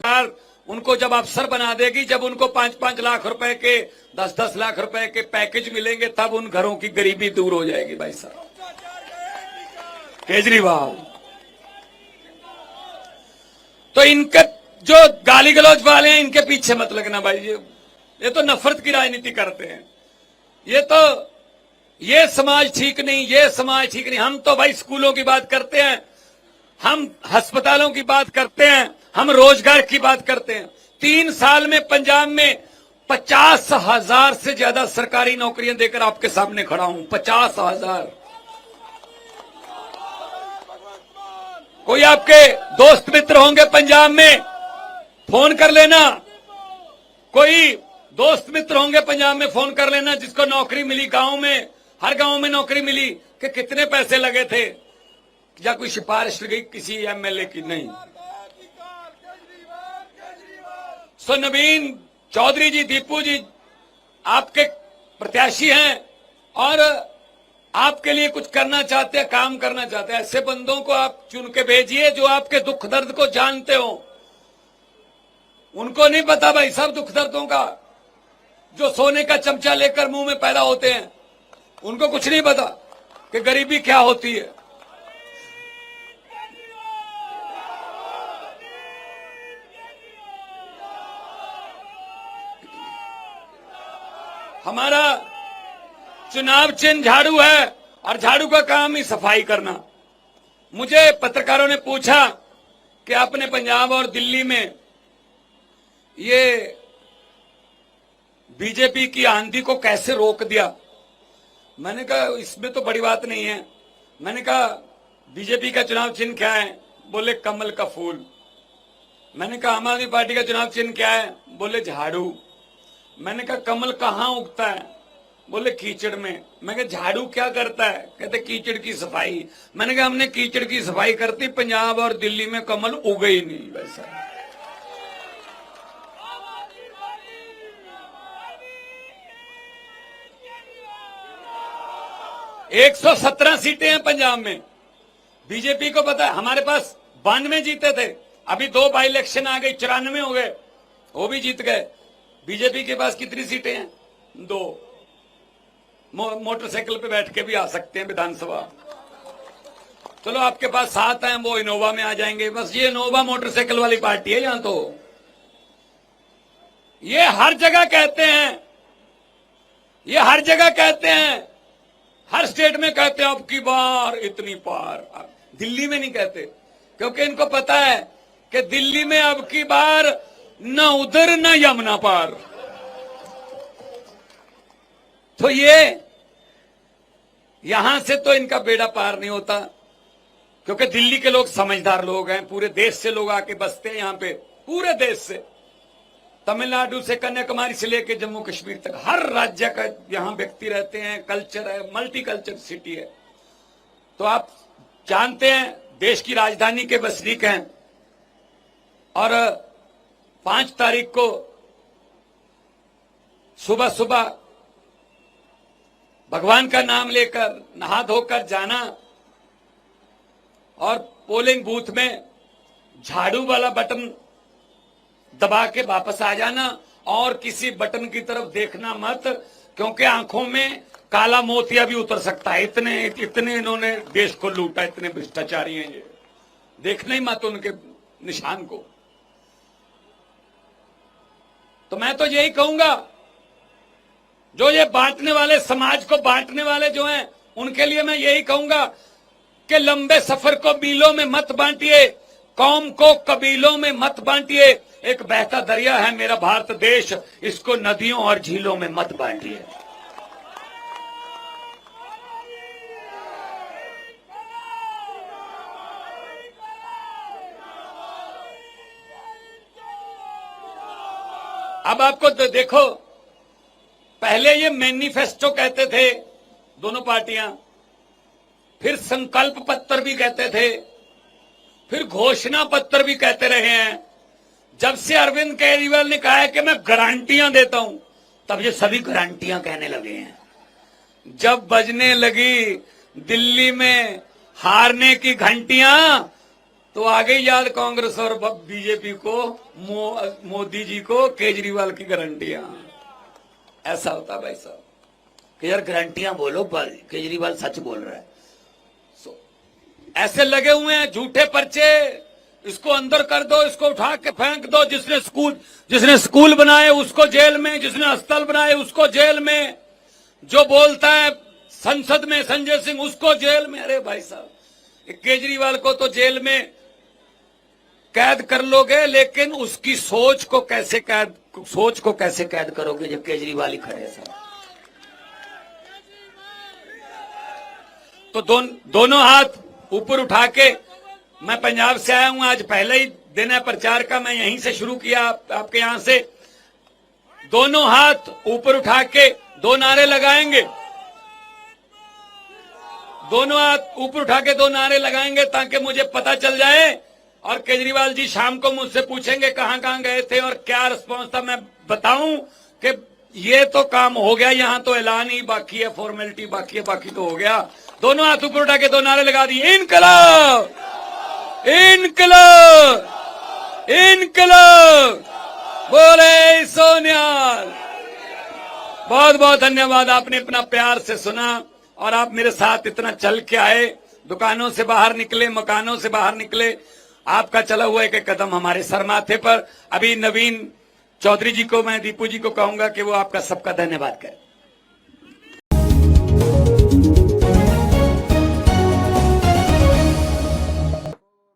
उनको जब अफसर बना देगी, जब उनको 5-5 लाख रुपए के 10-10 लाख रुपए के पैकेज मिलेंगे, तब उन घरों की गरीबी दूर हो जाएगी। भाई साहब केजरीवाल तो इनके जो गाली गलौज वाले हैं, इनके पीछे मत लगना भाई। ये तो नफरत की राजनीति करते हैं। ये समाज ठीक नहीं, ये समाज ठीक नहीं। हम तो भाई स्कूलों की बात करते हैं, हम अस्पतालों की बात करते हैं, हम रोजगार की बात करते हैं। 3 साल में पंजाब में 50,000 से ज्यादा सरकारी नौकरियां देकर आपके सामने खड़ा हूं। 50,000। कोई आपके दोस्त मित्र होंगे पंजाब में, फोन कर लेना। कोई दोस्त मित्र होंगे पंजाब में, फोन कर लेना जिसको नौकरी मिली गांव में, हर गांव में नौकरी मिली, कि कितने पैसे लगे थे या कोई सिफारिश लगी किसी एमएलए की? नहीं। सो नवीन चौधरी जी, दीपू जी आपके प्रत्याशी हैं और आपके लिए कुछ करना चाहते हैं, काम करना चाहते हैं। ऐसे बंदों को आप चुन के भेजिए जो आपके दुख दर्द को जानते हो। उनको नहीं पता भाई सब दुख दर्दों का, जो सोने का चमचा लेकर मुंह में पैदा होते हैं, उनको कुछ नहीं पता कि गरीबी क्या होती है। हमारा चुनाव चिन्ह झाड़ू है और झाड़ू का काम ही सफाई करना। मुझे पत्रकारों ने पूछा कि आपने पंजाब और दिल्ली में ये बीजेपी की आंधी को कैसे रोक दिया। मैंने कहा इसमें तो बड़ी बात नहीं है। मैंने कहा बीजेपी का चुनाव चिन्ह क्या है? बोले कमल का फूल। मैंने कहा आम आदमी पार्टी का चुनाव चिन्ह क्या है? बोले झाड़ू। मैंने कहा कमल कहाँ उगता है? बोले कीचड़ में। मैं कहा झाड़ू क्या करता है? कहते कीचड़ की सफाई। मैंने कहा हमने कीचड़ की सफाई करती, पंजाब और दिल्ली में कमल उगे ही नहीं। वैसा 117 सीटें हैं पंजाब में। बीजेपी को पता है हमारे पास 92 जीते थे, अभी 2 बाई इलेक्शन आ गई, 94 हो गए, वो भी जीत गए। बीजेपी के पास कितनी सीटें हैं? 2। मोटरसाइकिल पे बैठ के भी आ सकते हैं विधानसभा। चलो आपके पास 7 हैं, वो इनोवा में आ जाएंगे। बस ये इनोवा मोटरसाइकिल वाली पार्टी है यहां। तो ये हर जगह कहते हैं, ये हर जगह कहते हैं, हर स्टेट में कहते हैं अब की बार इतनी पार। दिल्ली में नहीं कहते क्योंकि इनको पता है कि दिल्ली में अब की बार न उधर न यमुना पार। तो ये यहां से तो इनका बेड़ा पार नहीं होता, क्योंकि दिल्ली के लोग समझदार लोग हैं। पूरे देश से लोग आके बसते हैं यहां पे, पूरे देश से, तमिलनाडु से कन्याकुमारी से लेकर जम्मू कश्मीर तक हर राज्य का यहां व्यक्ति रहते हैं। कल्चर है, मल्टी कल्चर सिटी है। तो आप जानते हैं देश की राजधानी के वसनीक हैं। और 5 तारीख को सुबह सुबह भगवान का नाम लेकर नहा धोकर जाना और पोलिंग बूथ में झाड़ू वाला बटन दबा के वापस आ जाना और किसी बटन की तरफ देखना मत, क्योंकि आंखों में काला मोतिया भी उतर सकता है। इतने इन्होंने देश को लूटा, इतने भ्रष्टाचारी हैं ये। देखना ही मत उनके निशान को। तो मैं तो यही कहूंगा, जो ये बांटने वाले, समाज को बांटने वाले जो हैं, उनके लिए मैं यही कहूंगा कि लंबे सफर को मीलों में मत बांटिए, कौम को कबीलों में मत बांटिए। एक बहता दरिया है मेरा भारत देश, इसको नदियों और झीलों में मत बांटिए। अब आपको देखो, पहले ये मैनिफेस्टो कहते थे दोनों पार्टियां, फिर संकल्प पत्र भी कहते थे, फिर घोषणा पत्र भी कहते रहे हैं। जब से अरविंद केजरीवाल ने कहा है कि मैं गारंटियां देता हूं, तब ये सभी गारंटियां कहने लगे हैं। जब बजने लगी दिल्ली में हारने की घंटियां, तो आ गई याद कांग्रेस और बीजेपी को, मोदी जी को केजरीवाल की गारंटियां। ऐसा होता भाई साहब कि यार गारंटियां बोलो पर केजरीवाल सच बोल रहा है। ऐसे लगे हुए हैं झूठे पर्चे, इसको अंदर कर दो, इसको उठा के फेंक दो, जिसने स्कूल बनाए उसको जेल में, जिसने अस्पताल बनाए उसको जेल में, जो बोलता है संसद में संजय सिंह उसको जेल में। अरे भाई साहब केजरीवाल को तो जेल में कैद कर लोगे, लेकिन उसकी सोच को कैसे कैद करोगे जब केजरीवाल ही खड़े हैं साहब। तो दोनों हाथ ऊपर उठा के, मैं पंजाब से आया हूं, आज पहले ही दिन है प्रचार का, मैं यहीं से शुरू किया आपके यहां से। दोनों हाथ ऊपर उठा के 2 नारे लगाएंगे, दोनों हाथ ऊपर उठा के 2 नारे लगाएंगे ताकि मुझे पता चल जाए, और केजरीवाल जी शाम को मुझसे पूछेंगे कहां कहां गए थे और क्या रिस्पॉन्स था, मैं बताऊं कि ये तो काम हो गया, यहां तो ऐलान ही बाकी है, फॉर्मेलिटी बाकी है, बाकी तो हो गया। दोनों हाथ ऊपर उठा के 2 नारे लगा दिए, इनकलाब इनकलाब इनकलाब, बोले सोनियाल। बहुत बहुत धन्यवाद, आपने अपना प्यार से सुना और आप मेरे साथ इतना चल के आए, दुकानों से बाहर निकले, मकानों से बाहर निकले, आपका चला हुआ एक कदम हमारे सर माथे पर। अभी नवीन चौधरी जी को, मैं दीपू जी को कहूंगा कि वो आपका सबका धन्यवाद करें।